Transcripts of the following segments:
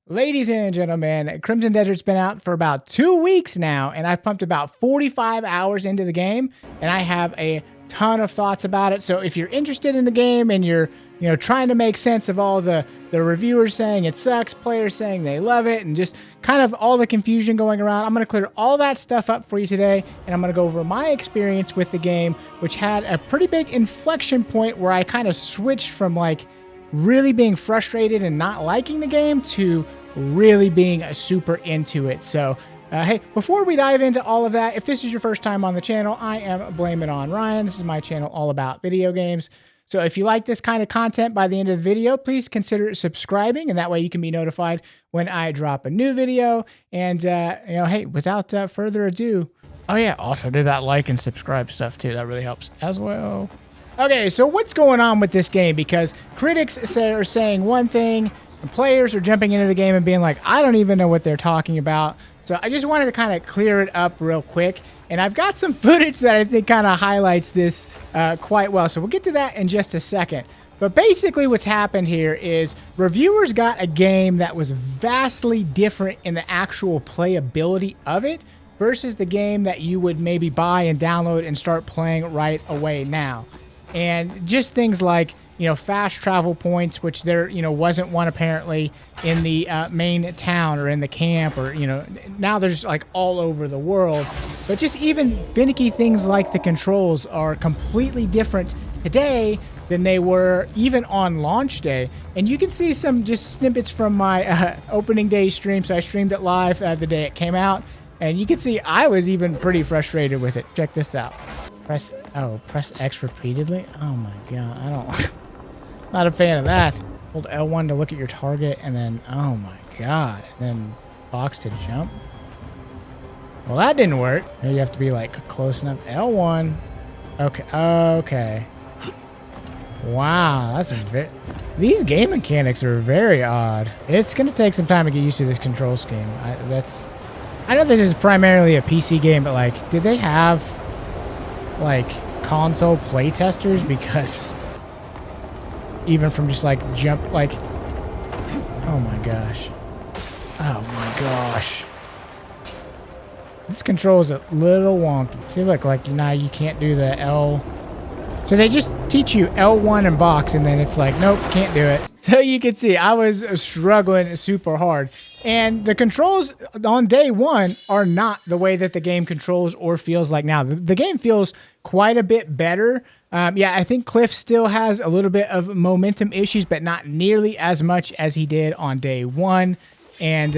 Ladies and gentlemen, Crimson Desert's been out for about 2 weeks now, and I've pumped about 45 hours into the game, and I have a ton of thoughts about it. So if you're interested in the game and you're trying to make sense of all the reviewers saying it sucks, players saying they love it, and just kind of all the confusion going around, I'm going to clear all that stuff up for you today, and I'm going to go over my experience with the game, which had a pretty big inflection point where I kind of switched from like really being frustrated and not liking the game to really being super into it. So hey, before we dive into all of that, if this is your first time on the channel, I am Blame It On Ryan. This is my channel all about video games. So if you like this kind of content by the end of the video, please consider subscribing, and that way you can be notified when I drop a new video. And hey, without further ado, oh yeah, also do that like and subscribe stuff too. That really helps as well. Okay, so what's going on with this game? Because critics are saying one thing, and players are jumping into the game and being like, I don't even know what they're talking about. So I just wanted to kind of clear it up real quick. And I've got some footage that I think kind of highlights this quite well. So we'll get to that in just a second. But basically what's happened here is reviewers got a game that was vastly different in the actual playability of it versus the game that you would maybe buy and download and start playing right away now. And just things like, fast travel points, which there, wasn't one apparently in the main town or in the camp, or, now there's like all over the world. But just even finicky things like the controls are completely different today than they were even on launch day. And you can see some just snippets from my opening day stream. So I streamed it live the day it came out. And you can see I was even pretty frustrated with it. Check this out. Press X repeatedly. Oh my god, not a fan of that. Hold L1 to look at your target, and then, oh my god, then box to jump. Well, that didn't work. Maybe you have to be like close enough. L1. Okay. Wow, that's these game mechanics are very odd. It's gonna take some time to get used to this control scheme. I know this is primarily a PC game, but like, did they have like console playtesters? Because even from just like jump, like, oh my gosh, this control is a little wonky. See, look, like now you can't do the L. So they just teach you L1 and box, and then it's like, nope, can't do it. So you can see I was struggling super hard. And the controls on day one are not the way that the game controls or feels like now. The game feels quite a bit better. Yeah, I think Cliff still has a little bit of momentum issues, but not nearly as much as he did on day one. And,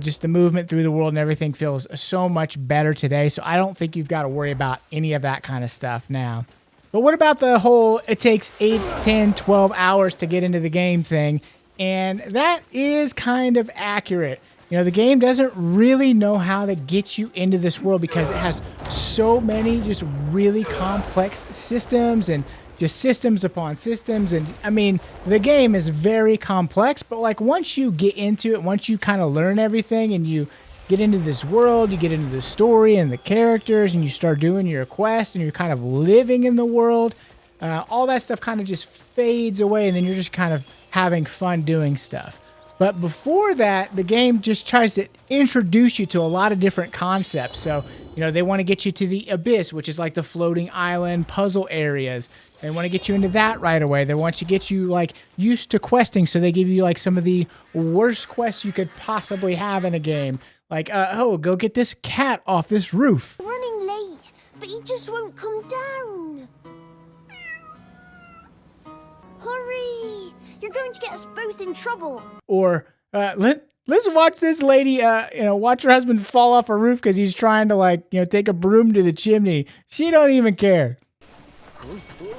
just the movement through the world and everything feels so much better today. So I don't think you've got to worry about any of that kind of stuff now. But what about the whole it takes 8, 10, 12 hours to get into the game thing? And that is kind of accurate. The game doesn't really know how to get you into this world because it has so many just really complex systems and just systems upon systems. And I mean, the game is very complex, but like once you get into it, once you kind of learn everything and you get into this world, you get into the story and the characters, and you start doing your quest and you're kind of living in the world, all that stuff kind of just fades away, and then you're just kind of having fun doing stuff. But before that, the game just tries to introduce you to a lot of different concepts. So, they want to get you to the Abyss, which is like the floating island puzzle areas. They want to get you into that right away. They want to get you like used to questing, so they give you like some of the worst quests you could possibly have in a game. Like, go get this cat off this roof. Running late, but he just won't come down. Hurry! You're going to get us both in trouble. Or, let's watch this lady, watch her husband fall off a roof because he's trying to, like, take a broom to the chimney. She don't even care. Can't you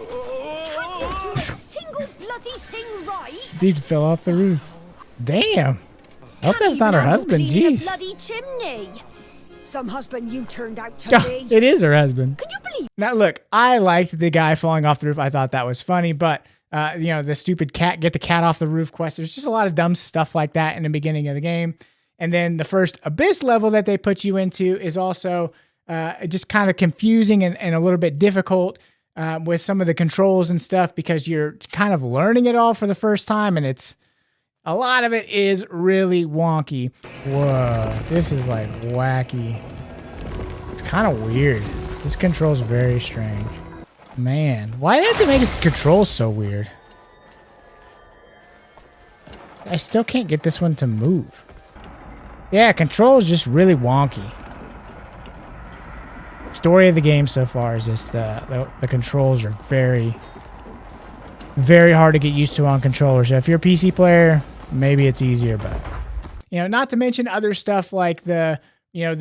do a single bloody thing right? Dude fell off the roof. Damn. I hope that's not her husband. Jeez. A bloody chimney. Some husband you turned out to be. It is her husband. Can you believe? Now, look, I liked the guy falling off the roof. I thought that was funny, but the stupid get the cat off the roof quest. There's just a lot of dumb stuff like that in the beginning of the game. And then the first Abyss level that they put you into is also just kind of confusing and a little bit difficult with some of the controls and stuff because you're kind of learning it all for the first time, and it's a lot of it is really wonky. Whoa, this is like wacky. It's kind of weird. This control's very strange. Man, why do they have to make its controls so weird? I still can't get this one to move. Yeah, control is just really wonky. Story of the game so far is just the controls are very, very hard to get used to on controllers. So if you're a PC player, maybe it's easier, but not to mention other stuff like the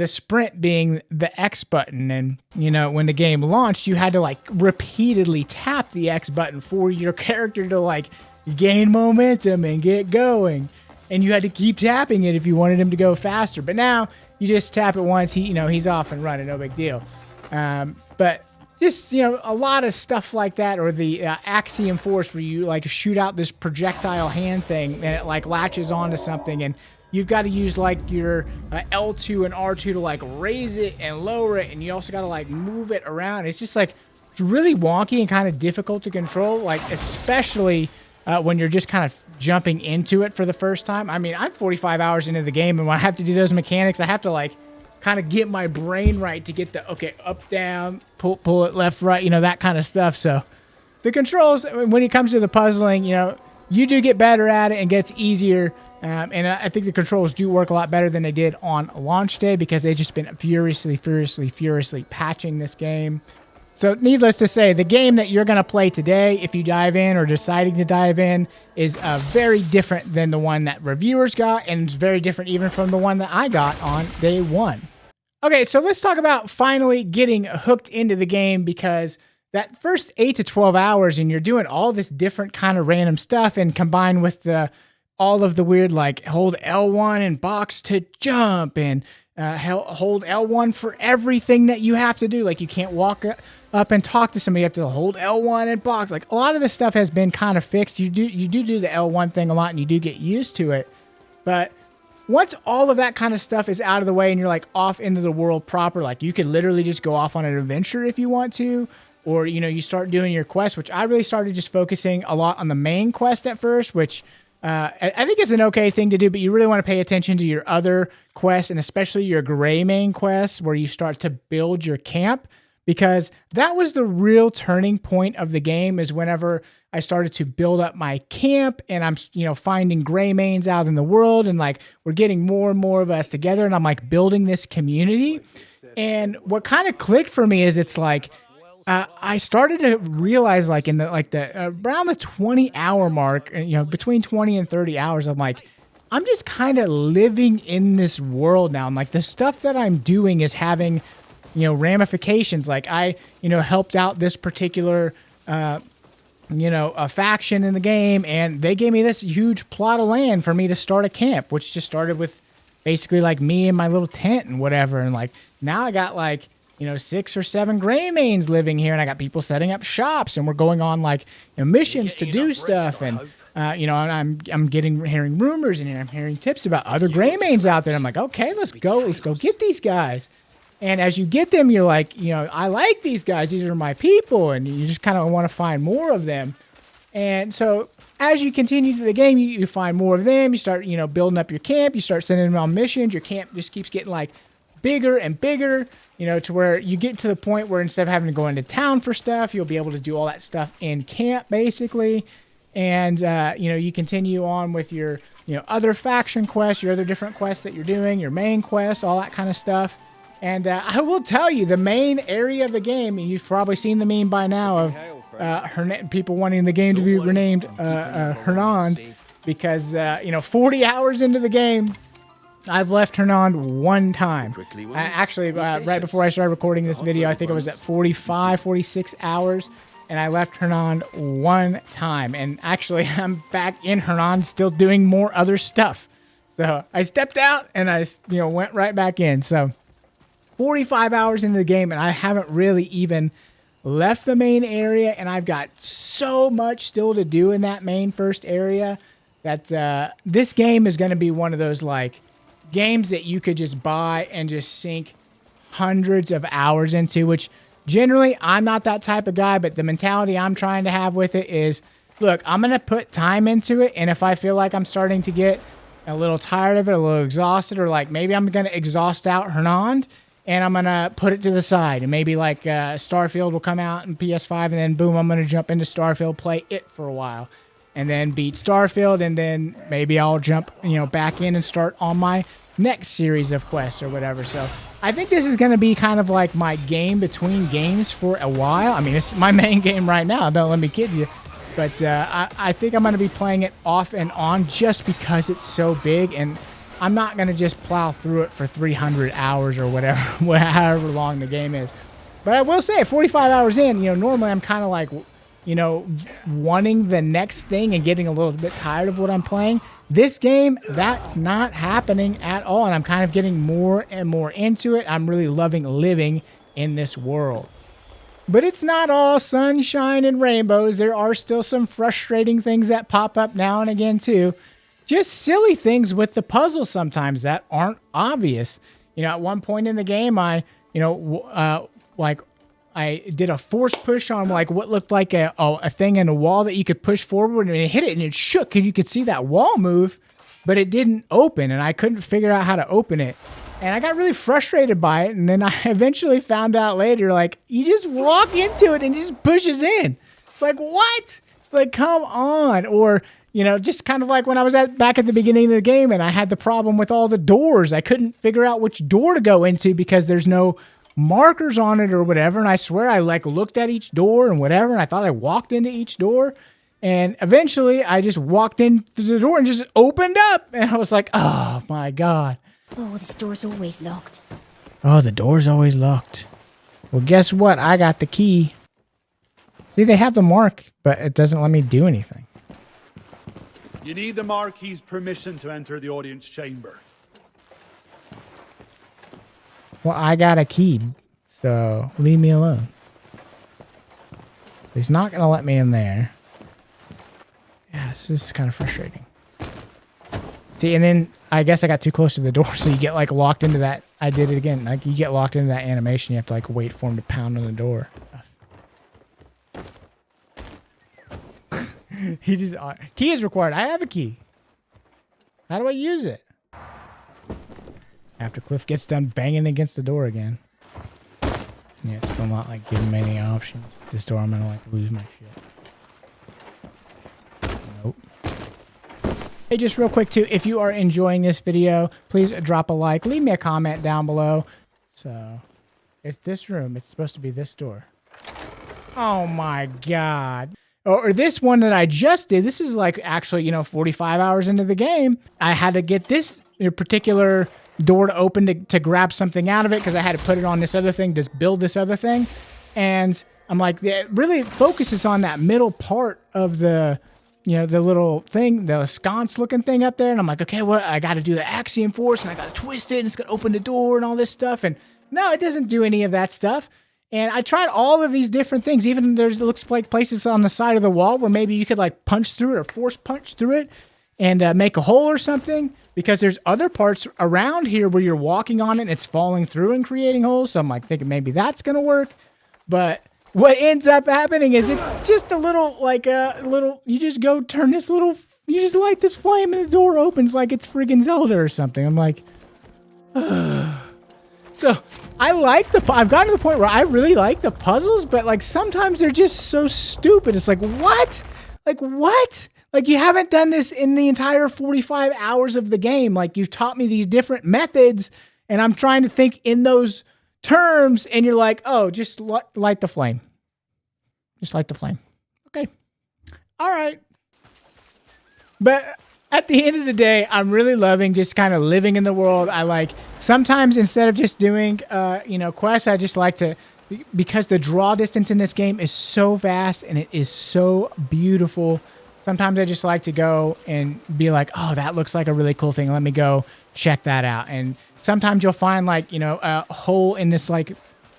sprint being the X button, and when the game launched, you had to like repeatedly tap the X button for your character to like gain momentum and get going, and you had to keep tapping it if you wanted him to go faster. But now you just tap it once, he's off and running, no big deal. But just, a lot of stuff like that, or the Axiom Force where you like shoot out this projectile hand thing and it like latches onto something, and you've got to use like your L2 and R2 to like raise it and lower it, and you also got to like move it around. It's just like it's really wonky and kind of difficult to control, like especially when you're just kind of jumping into it for the first time. I mean, I'm 45 hours into the game, and when I have to do those mechanics, I have to like kind of get my brain right to get the, okay, up, down, pull it left, right, that kind of stuff. So the controls, when it comes to the puzzling, you do get better at it and gets easier. And I think the controls do work a lot better than they did on launch day, because they've just been furiously patching this game. So needless to say, the game that you're going to play today, if you dive in or deciding to dive in, is very different than the one that reviewers got, and it's very different even from the one that I got on day one. Okay, so let's talk about finally getting hooked into the game, because that first 8 to 12 hours and you're doing all this different kind of random stuff, and combined with all of the weird, like hold L1 and box to jump, and hold L1 for everything that you have to do. Like you can't walk up and talk to somebody, you have to hold L1 and box. Like a lot of this stuff has been kind of fixed. You do the L1 thing a lot, and you do get used to it. But once all of that kind of stuff is out of the way and you're like off into the world proper, like you could literally just go off on an adventure if you want to, or, you start doing your quest, which I really started just focusing a lot on the main quest at first, which I think it's an okay thing to do, but you really want to pay attention to your other quests, and especially your gray main quests where you start to build your camp, because that was the real turning point of the game, is whenever I started to build up my camp, and I'm, finding gray mains out in the world, and like we're getting more and more of us together, and I'm like building this community. And what kind of clicked for me is it's like I started to realize, like in the around the 20-hour mark, between 20 and 30 hours, I'm like, I'm just kind of living in this world now. I'm like, the stuff that I'm doing is having, ramifications. Like I, helped out this particular a faction in the game, and they gave me this huge plot of land for me to start a camp, which just started with basically like me and my little tent and whatever. And like now I got like 6 or 7 gray mains living here, and I got people setting up shops, and we're going on like missions to do stuff. And I'm hearing rumors, and I'm hearing tips about other gray mains out there. I'm like, okay, let's go get these guys. And as you get them, you're like, I like these guys. These are my people. And you just kind of want to find more of them. And so as you continue through the game, you find more of them. You start, building up your camp. You start sending them on missions. Your camp just keeps getting like bigger and bigger, to where you get to the point where instead of having to go into town for stuff, you'll be able to do all that stuff in camp, basically. And, you continue on with your, other faction quests, your other different quests that you're doing, your main quests, all that kind of stuff. And I will tell you, the main area of the game, and you've probably seen the meme by now of people wanting the game to be renamed Hernan, because, 40 hours into the game, I've left Hernan one time. Actually, right before I started recording this video, I think I was at 45, 46 hours, and I left Hernan one time. And actually, I'm back in Hernan still doing more other stuff. So I stepped out, and I went right back in. So 45 hours into the game, and I haven't really even left the main area, and I've got so much still to do in that main first area that this game is going to be one of those like games that you could just buy and just sink hundreds of hours into, which generally I'm not that type of guy, but the mentality I'm trying to have with it is look, I'm going to put time into it. And if I feel like I'm starting to get a little tired of it, a little exhausted, or like maybe I'm going to exhaust out Hernand and I'm going to put it to the side. And maybe like Starfield will come out in PS5 and then boom, I'm going to jump into Starfield, play it for a while and then beat Starfield. And then maybe I'll jump, back in and start on my next series of quests or whatever. So I think this is going to be kind of like my game between games for a while. I mean, it's my main game right now. Don't let me kid you. But I think I'm going to be playing it off and on just because it's so big. And I'm not going to just plow through it for 300 hours or whatever, however long the game is. But I will say, 45 hours in, normally I'm kind of like, wanting the next thing and getting a little bit tired of what I'm playing. This game, that's not happening at all. And I'm kind of getting more and more into it. I'm really loving living in this world. But it's not all sunshine and rainbows. There are still some frustrating things that pop up now and again, too. Just silly things with the puzzles sometimes that aren't obvious. At one point in the game, I did a force push on like what looked like a thing in a wall that you could push forward, and it hit it and it shook and you could see that wall move, but it didn't open and I couldn't figure out how to open it. And I got really frustrated by it. And then I eventually found out later, like, you just walk into it and it just pushes in. It's like, what? It's like, come on. Or, just kind of like when I was back at the beginning of the game and I had the problem with all the doors. I couldn't figure out which door to go into because there's no markers on it or whatever. And I swear I looked at each door and whatever. And I thought I walked into each door. And eventually I just walked into the door and just opened up. And I was like, oh my God. Oh, this door's always locked. Oh, the door's always locked. Well, guess what? I got the key. See, they have the mark, but it doesn't let me do anything. You need the Marquis's permission to enter the audience chamber. Well, I got a key, so leave me alone. He's not going to let me in there. Yeah, this is kind of frustrating. See, and then I guess I got too close to the door, so you get locked into that. I did it again. You get locked into that animation. You have to wait for him to pound on the door. He just key is required. I have a key. How do I use it? After Cliff gets done banging against the door again. Yeah, it's still not giving me any options. This door, I'm gonna lose my shit. Nope. Hey, just real quick too, if you are enjoying this video, please drop a like, leave me a comment down below. So, it's this room. It's supposed to be this door. Oh my God. Or this one that I just did. This is actually, 45 hours into the game. I had to get this particular door to open to grab something out of it because I had to put it on this other thing to build this other thing. And I'm like, it really focuses on that middle part of the little thing, the sconce looking thing up there. And I'm like, okay, I got to do the axiom force and I got to twist it and it's going to open the door and all this stuff. And no, it doesn't do any of that stuff. And I tried all of these different things. Even it looks like places on the side of the wall where maybe you could punch through it or force punch through it and make a hole or something, because there's other parts around here where you're walking on it and it's falling through and creating holes. So I'm thinking maybe that's going to work. But what ends up happening is it's just a little, you just go turn this little, you just light this flame and the door opens like it's friggin' Zelda or something. I'm like, ugh. So I've gotten to the point where I really like the puzzles, but sometimes they're just so stupid. It's what? What? You haven't done this in the entire 45 hours of the game. You've taught me these different methods and I'm trying to think in those terms and you're like, oh, just light the flame. Just light the flame. Okay. All right. But at the end of the day, I'm really loving just kind of living in the world. I sometimes instead of just doing, quests, I just like to, because the draw distance in this game is so vast and it is so beautiful. Sometimes I just like to go and be like, oh, that looks like a really cool thing. Let me go check that out. And sometimes you'll find a hole in this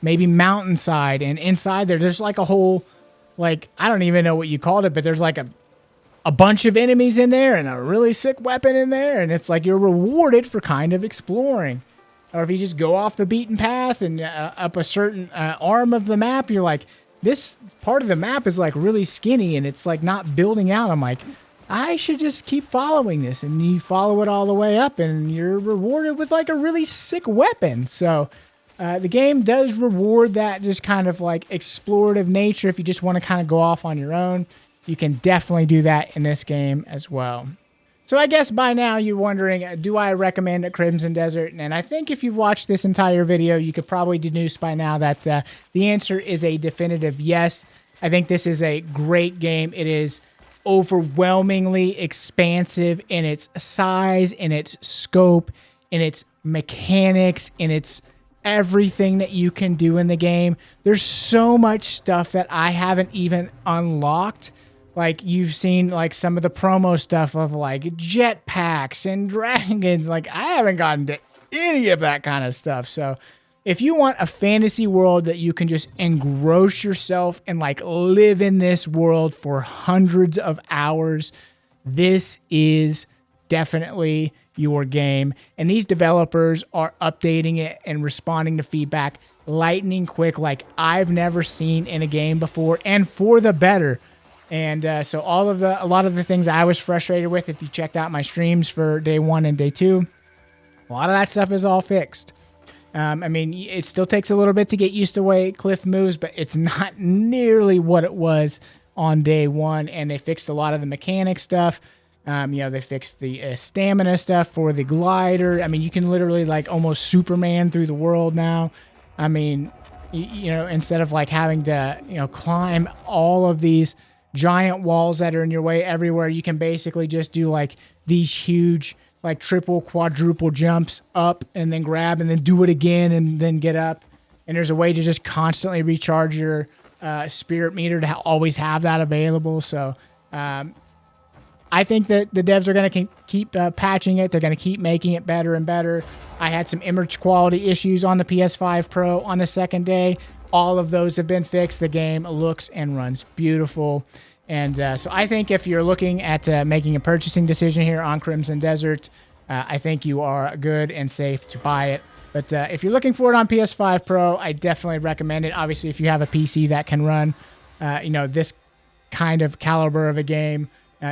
maybe mountainside, and inside there's a whole, I don't even know what you called it, but there's a bunch of enemies in there and a really sick weapon in there. And it's you're rewarded for kind of exploring. Or if you just go off the beaten path and up a certain arm of the map, you're this part of the map is like really skinny and it's like not building out. I'm like, I should just keep following this. And you follow it all the way up and you're rewarded with like a really sick weapon. So the game does reward that just kind of like explorative nature. If you just want to kind of go off on your own, you can definitely do that in this game as well. So I guess by now you're wondering, do I recommend Crimson Desert? And I think if you've watched this entire video, you could probably deduce by now that the answer is a definitive yes. I think this is a great game. It is overwhelmingly expansive in its size, in its scope, in its mechanics, in its everything that you can do in the game. There's so much stuff that I haven't even unlocked. Like, you've seen, like, some of the promo stuff of, like, jetpacks and dragons. Like, I haven't gotten to any of that kind of stuff. So, if you want a fantasy world that you can just engross yourself and, like, live in this world for hundreds of hours, this is definitely your game. And these developers are updating it and responding to feedback lightning quick like I've never seen in a game before, and for the better. And so a lot of the things I was frustrated with, if you checked out my streams for day 1 and day 2, a lot of that stuff is all fixed. I mean, it still takes a little bit to get used to the way Cliff moves, but it's not nearly what it was on day 1. And they fixed a lot of the mechanic stuff. They fixed the stamina stuff for the glider. I mean, you can literally like almost Superman through the world now. I mean, instead of like having to, climb all of these giant walls that are in your way everywhere, you can basically just do like these huge like triple quadruple jumps up and then grab and then do it again and then get up. And there's a way to just constantly recharge your spirit meter to always have that available. So I think that the devs are going to keep patching it. They're going to keep making it better and better. I had some image quality issues on the PS5 Pro on the second day. All of those have been fixed. The game looks and runs beautiful. And so I think if you're looking at making a purchasing decision here on Crimson Desert, I think you are good and safe to buy it. But if you're looking for it on PS5 Pro, I definitely recommend it. Obviously, if you have a PC that can run, this kind of caliber of a game,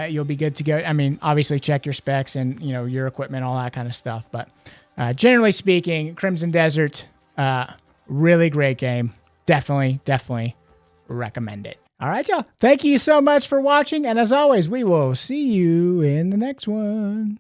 you'll be good to go. I mean, obviously, check your specs and, your equipment, all that kind of stuff. But generally speaking, Crimson Desert, really great game. Definitely recommend it. All right, y'all. Thank you so much for watching. And as always, we will see you in the next one.